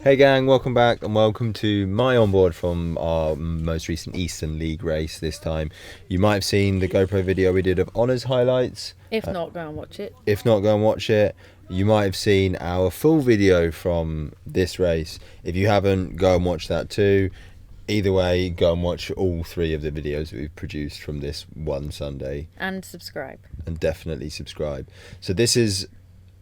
Hey gang, welcome back and welcome to my onboard from our most recent Eastern League race this time. You might have seen the GoPro video we did of Honours highlights. If not, go and watch it. If not, go and watch it. You might have seen our full video from this race. If you haven't, go and watch that too. Either way, go and watch all three of the videos that we've produced from this one Sunday. And subscribe. And definitely subscribe. So this is,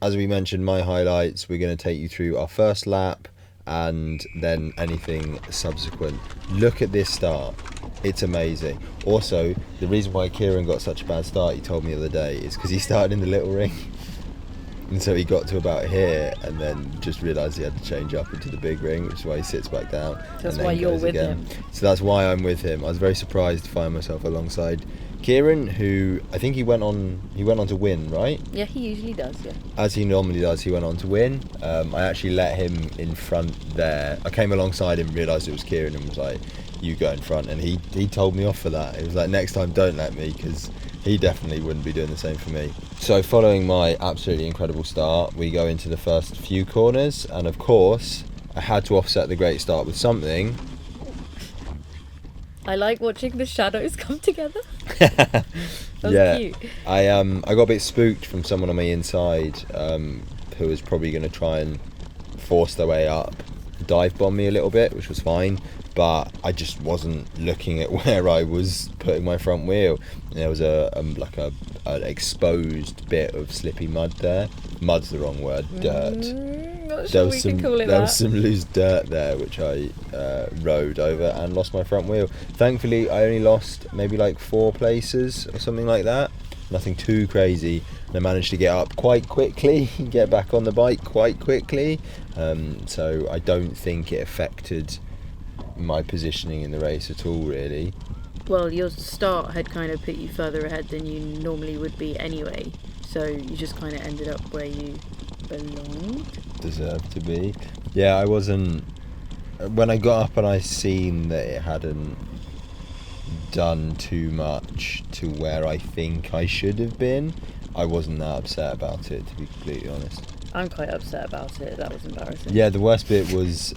as we mentioned, my highlights. We're going to take you through our first lap and then anything subsequent. Look at this start. It's amazing. Also, the reason why Kieran got such a bad start, he told me the other day, is because he started in the little ring. And so he got to about here and then just realised he had to change up into the big ring, which is why he sits back down. That's why you're with him. So that's why I'm with him. I was very surprised to find myself alongside Kieran, who I think he went on to win, right? Yeah, he usually does, yeah. As he normally does, he went on to win. I actually let him in front there. I came alongside him, realised it was Kieran and was like, you go in front. And he told me off for that. He was like, next time don't let me, because he definitely wouldn't be doing the same for me. So following my absolutely incredible start, we go into the first few corners. And of course, I had to offset the great start with something. I like watching the shadows come together. That was cute. I got a bit spooked from someone on my inside who was probably going to try and force their way up, dive bomb me a little bit, which was fine, but I just wasn't looking at where I was putting my front wheel. There was an exposed bit of slippy mud there. Mud's the wrong word, dirt. Not sure we can call it there was some loose dirt there, which I rode over and lost my front wheel. Thankfully, I only lost maybe like 4 places or something like that. Nothing too crazy. And I managed to get up quite quickly, get back on the bike quite quickly. So I don't think it affected my positioning in the race at all, really. Well, your start had kind of put you further ahead than you normally would be anyway. So you just kind of ended up where you belonged. Deserved to be. Yeah, I wasn't. When I got up and I seen that it hadn't done too much to where I think I should have been, I wasn't that upset about it, to be completely honest. I'm quite upset about it. That was embarrassing. Yeah, the worst bit was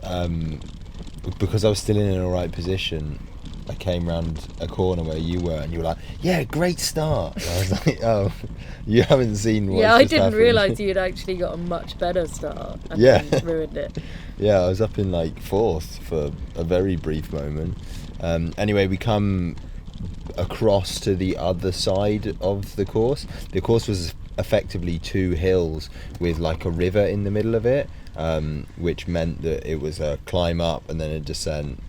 because I was still in an alright position. I came round a corner where you were, and you were like, "Yeah, great start." And I was like, "Oh, you haven't seen what?" Yeah, I didn't realise you had actually got a much better start. And then ruined it. Yeah, I was up in like 4th for a very brief moment. Anyway, we come across to the other side of the course. The course was effectively 2 hills with like a river in the middle of it, which meant that it was a climb up and then a descent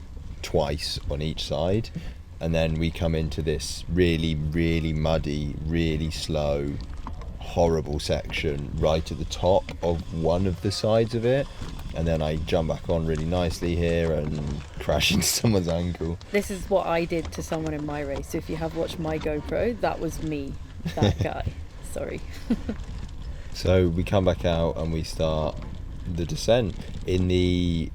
twice on each side. And then we come into this really, really muddy, really slow, horrible section right at the top of one of the sides of it. And then I jump back on really nicely here and crash into someone's ankle. This is what I did to someone in my race. So if you have watched my GoPro, that was me, that guy. Sorry. So we come back out and we start the descent. In the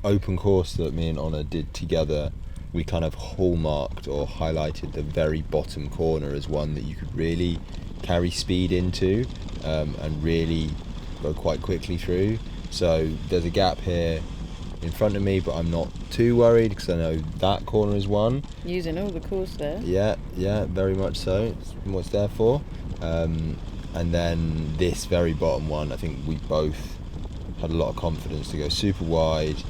open course that me and Honor did together, we kind of hallmarked or highlighted the very bottom corner as one that you could really carry speed into and really go quite quickly through. So there's a gap here in front of me, but I'm not too worried because I know that corner is one. Using all the course there. Yeah, very much so. It's what it's there for. And then this very bottom one, I think we both had a lot of confidence to go super wide,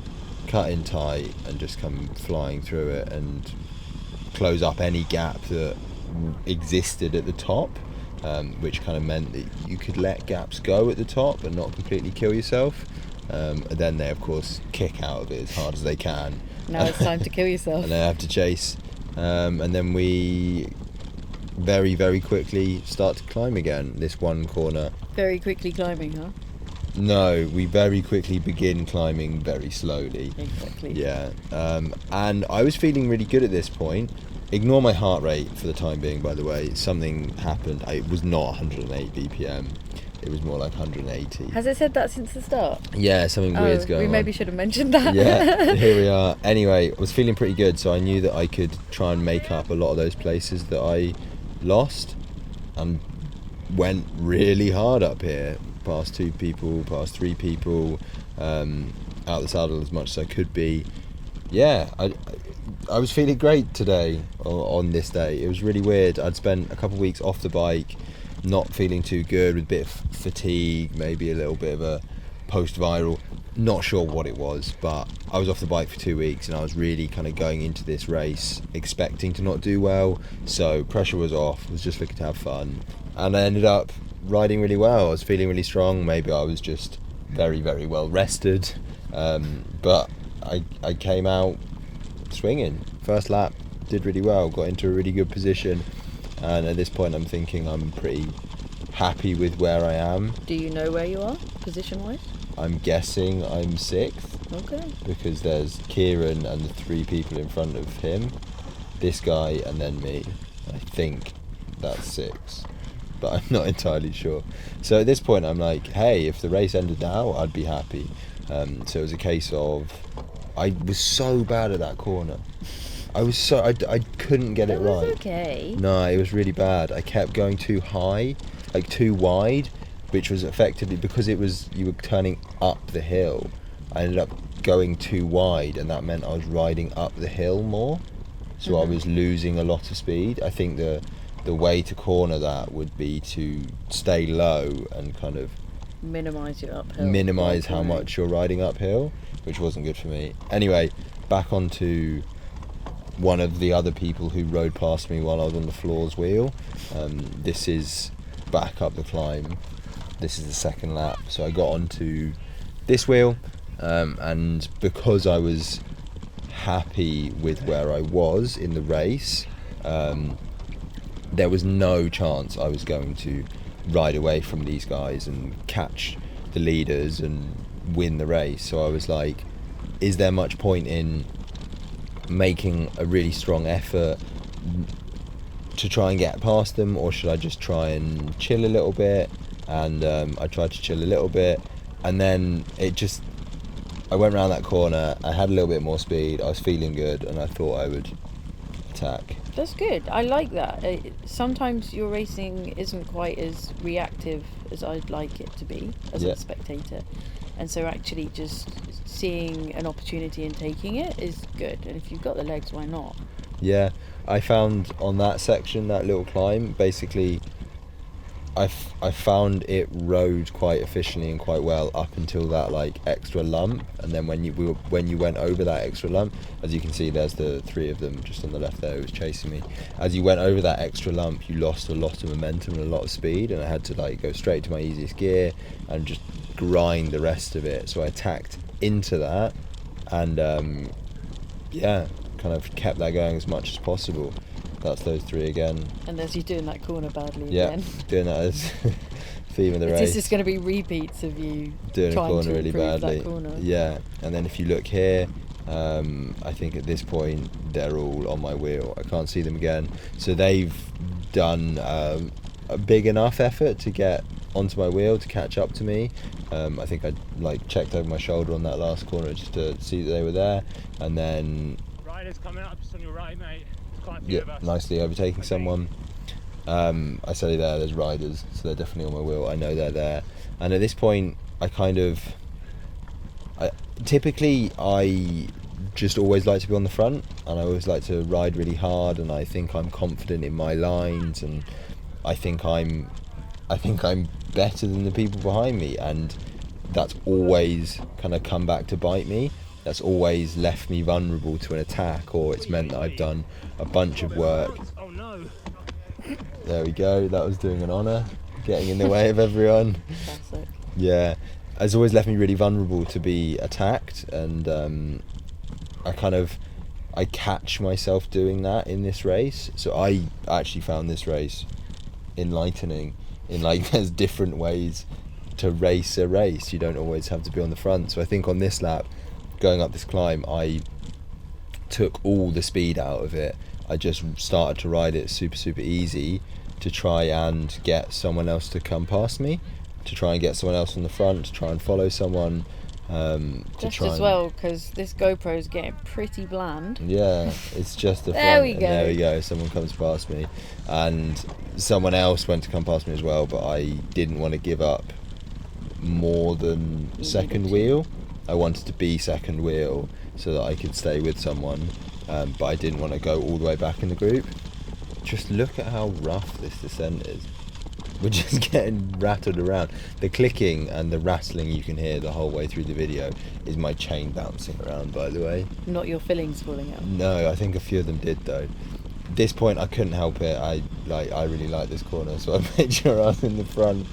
cut in tight, and just come flying through it and close up any gap that existed at the top. Which kind of meant that you could let gaps go at the top and not completely kill yourself. And then they, of course, kick out of it as hard as they can. Now it's time to kill yourself. And they have to chase. And then we very, very quickly start to climb again, this one corner. Very quickly climbing, huh? No, we very quickly begin climbing very slowly. Exactly. Yeah. And I was feeling really good at this point. Ignore my heart rate for the time being, by the way. Something happened. It was not 108 BPM. It was more like 180. Has it said that since the start? Yeah, something weird's going on. We maybe should have mentioned that. Yeah, here we are. Anyway, I was feeling pretty good, so I knew that I could try and make up a lot of those places that I lost, and went really hard up here. Past 2 people, past 3 people, out the saddle as much as I could be. Yeah, I was feeling great today on this day. It was really weird. I'd spent a couple of weeks off the bike, not feeling too good, with a bit of fatigue, maybe a little bit of a post-viral, not sure what it was, but I was off the bike for 2 weeks and I was really kind of going into this race expecting to not do well, so pressure was off, was just looking to have fun, and I ended up riding really well. I was feeling really strong. Maybe I was just very, very well rested, but I came out swinging. First lap, did really well, got into a really good position, and at this point I'm thinking I'm pretty happy with where I am. Do you know where you are, position-wise? I'm guessing I'm 6th. Okay. Because there's Kieran and the 3 people in front of him, this guy and then me. I think that's 6, but I'm not entirely sure. So at this point I'm like, hey, if the race ended now, I'd be happy. So it was a case of, I was so bad at that corner. I couldn't get it right. It was okay. No, it was really bad. I kept going too high, like too wide, which was effectively, because you were turning up the hill, I ended up going too wide, and that meant I was riding up the hill more, so I was losing a lot of speed. I think the way to corner that would be to stay low and kind of minimise your uphill. Minimise how much you're riding uphill, which wasn't good for me. Anyway, back onto one of the other people who rode past me while I was on the floor's wheel. This is back up the climb. This is the second lap. So I got onto this wheel, and because I was happy with where I was in the race, there was no chance I was going to ride away from these guys and catch the leaders and win the race. So I was like, is there much point in making a really strong effort to try and get past them, or should I just try and chill a little bit? And I tried to chill a little bit, and then I went around that corner, I had a little bit more speed, I was feeling good, and I thought I would attack. That's good. I like that. Sometimes your racing isn't quite as reactive as I'd like it to be as a spectator, and so actually just seeing an opportunity and taking it is good. And if you've got the legs, why not? Yeah, I found on that section, that little climb, basically I found it rode quite efficiently and quite well up until that like extra lump, and then when you went over that extra lump, as you can see, there's the 3 of them just on the left there who was chasing me. As you went over that extra lump, you lost a lot of momentum and a lot of speed, and I had to like go straight to my easiest gear and just grind the rest of it. So I attacked into that, and kind of kept that going as much as possible. That's those 3 again. And there's you doing that corner badly again. Yeah, doing that as theme of the race. This is going to be repeats of you doing a trying corner to really badly. That corner. Yeah, and then if you look here, I think at this point they're all on my wheel. I can't see them again. So they've done a big enough effort to get onto my wheel to catch up to me. I think I like checked over my shoulder on that last corner just to see that they were there, and then riders coming up just on your right, mate. Quite a few of us. Nicely overtaking someone. I say there's riders, so they're definitely on my wheel. I know they're there, and at this point typically I just always like to be on the front, and I always like to ride really hard, and I think I'm confident in my lines, and I think I'm better than the people behind me, and that's always kind of come back to bite me. That's always left me vulnerable to an attack, or it's meant that I've done a bunch of work. Oh no. There we go, that was doing an honour, getting in the way of everyone. Classic. Yeah, it's always left me really vulnerable to be attacked, and I catch myself doing that in this race. So I actually found this race enlightening, in like there's different ways to race a race. You don't always have to be on the front. So I think on this lap, going up this climb, I took all the speed out of it. I just started to ride it super easy to try and get someone else to come past me, to try and get someone else on the front, to try and follow someone. Just as well, because this GoPro is getting pretty bland. Yeah, it's just the front. There we go, someone comes past me, and someone else went to come past me as well, but I didn't want to give up more than second wheel. I wanted to be second wheel so that I could stay with someone, but I didn't want to go all the way back in the group. Just look at how rough this descent is. We're just getting rattled around. The clicking and the rattling you can hear the whole way through the video is my chain bouncing around, by the way. Not your fillings falling out. No, I think a few of them did though. At this point I couldn't help it. I really like this corner, so I made sure I was in the front.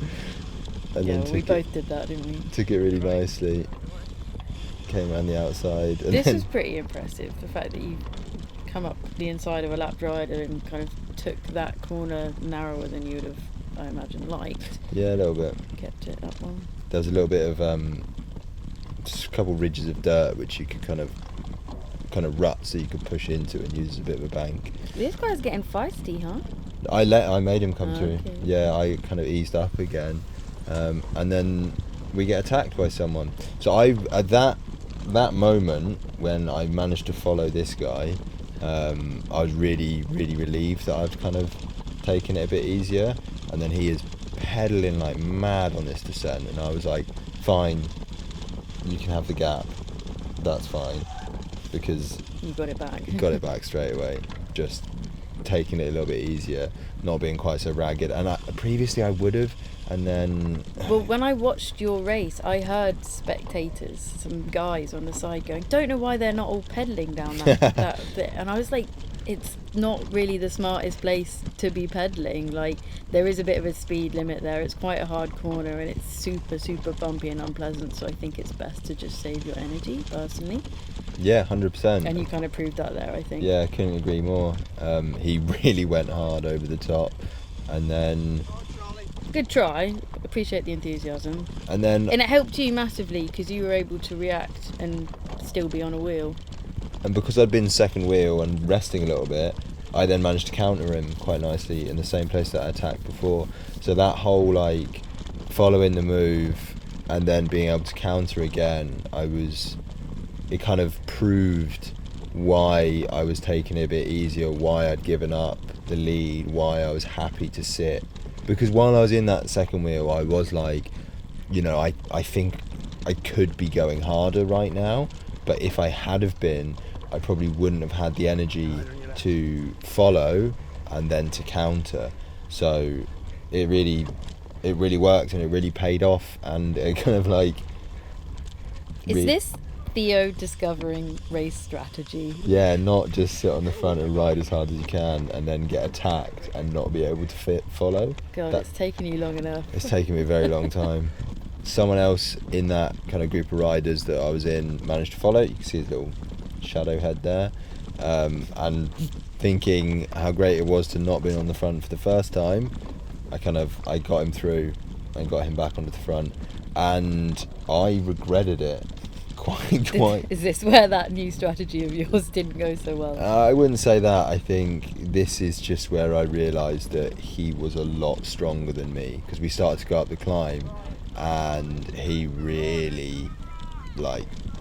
And Yeah, then well, we both did that, didn't we? took it really nicely. Came around the outside. And This then, is pretty impressive, the fact that you come up the inside of a lapped rider and kind of took that corner narrower than you would have, I imagine, liked. yeah, a little bit. Kept it up one. There was a little bit of just a couple ridges of dirt which you could kind of rut, so you could push into and use as a bit of a bank. This guy's getting feisty, huh? I made him come through. Okay. Yeah, I kind of eased up again, and then we get attacked by someone. So at that moment when I managed to follow this guy, I was really relieved that I'd kind of taken it a bit easier. And then he is pedaling like mad on this descent, and I was like, fine, you can have the gap, that's fine, because You got it back. got it back straight away. Just taking it a little bit easier, not being quite so ragged. And previously I would have, and then Well, when I watched your race, I heard spectators, some guys on the side going, don't know why they're not all pedalling down that bit. And I was like, it's not really the smartest place to be pedalling. Like, there is a bit of a speed limit there. It's quite a hard corner and it's super bumpy and unpleasant. So I think it's best to just save your energy, personally. yeah, 100%. And you kind of proved that there, I think. Yeah, I couldn't agree more. He really went hard over the top, and then Good try. Appreciate the enthusiasm. and then And it helped you massively because you were able to react and still be on a wheel. and because I'd been second wheel and resting a little bit, I then managed to counter him quite nicely in the same place that I attacked before. So that whole like following the move and then being able to counter again, it kind of proved why I was taking it a bit easier, why I'd given up the lead, why I was happy to sit. Because while I was in that second wheel, I was like, I think I could be going harder right now, but if I had have been, I probably wouldn't have had the energy to follow and then to counter. So it really worked, and it really paid off, and it kind of like Is this Theo discovering race strategy? yeah, not just sit on the front and ride as hard as you can and then get attacked and not be able to follow. God, it's taken you long enough. It's taken me a very long time. Someone else in that kind of group of riders that I was in managed to follow. You can see his little shadow head there, and thinking how great it was to not be on the front for the first time, I got him through and got him back onto the front, and I regretted it quite. Is this where that new strategy of yours didn't go so well? I wouldn't say that. I think this is just where I realised that he was a lot stronger than me, because we started to go up the climb and he really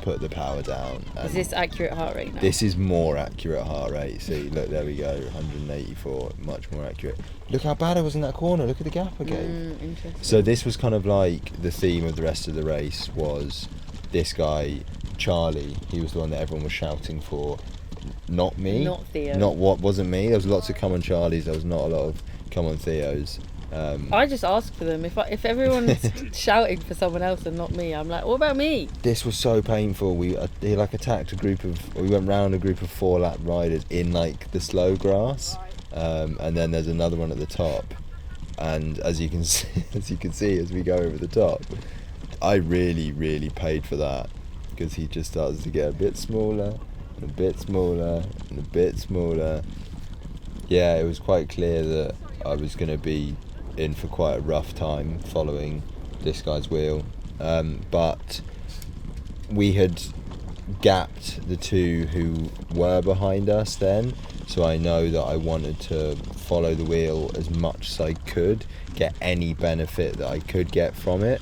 put the power down. Is this accurate heart rate now? This is more accurate heart rate. See, look, there we go, 184, much more accurate. Look how bad I was in that corner, look at the gap I gave. Interesting. So this was kind of like the theme of the rest of the race was this guy, Charlie. He was the one that everyone was shouting for, not me. Not Theo. Not what wasn't me. There was lots of come on Charlies, there was not a lot of come on Theos. I just ask for them. If everyone's shouting for someone else and not me, I'm like, what about me? This was so painful. We attacked we went round a group of 4 lap riders in the slow grass, and then there's another one at the top, and as you can see as we go over the top, I really paid for that, because he just starts to get a bit smaller and a bit smaller and a bit smaller. Yeah, it was quite clear that I was going to be in for quite a rough time following this guy's wheel, but we had gapped the 2 who were behind us then, so I know that I wanted to follow the wheel as much as I could, get any benefit that I could get from it.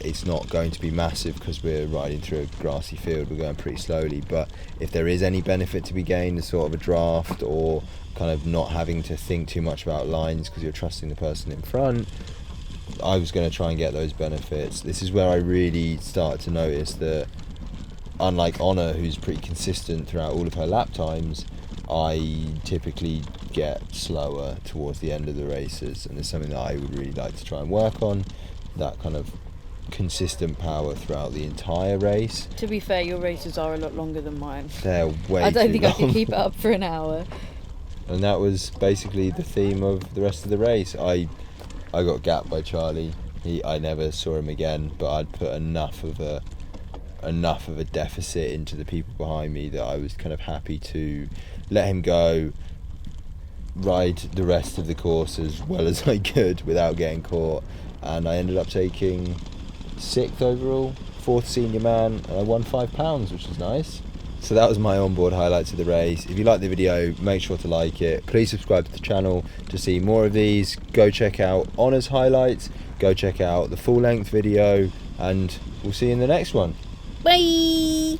It's not going to be massive because we're riding through a grassy field, we're going pretty slowly, but if there is any benefit to be gained as sort of a draft, or kind of not having to think too much about lines because you're trusting the person in front, I was going to try and get those benefits. This is where I really started to notice that, unlike Honor, who's pretty consistent throughout all of her lap times, I typically get slower towards the end of the races, and it's something that I would really like to try and work on, that kind of consistent power throughout the entire race. To be fair, your races are a lot longer than mine. They're way I don't too think long. I could keep it up for an hour. And that was basically the theme of the rest of the race. I got gapped by Charlie. I never saw him again, but I'd put enough of a deficit into the people behind me that I was kind of happy to let him go, ride the rest of the course as well as I could without getting caught, and I ended up taking 6th overall, 4th senior man, and I won £5, which was nice. So that was my onboard highlights of the race. If you like the video, make sure to like it. Please subscribe to the channel to see more of these. Go check out Honor's highlights, go check out the full length video, and we'll see you in the next one. Bye!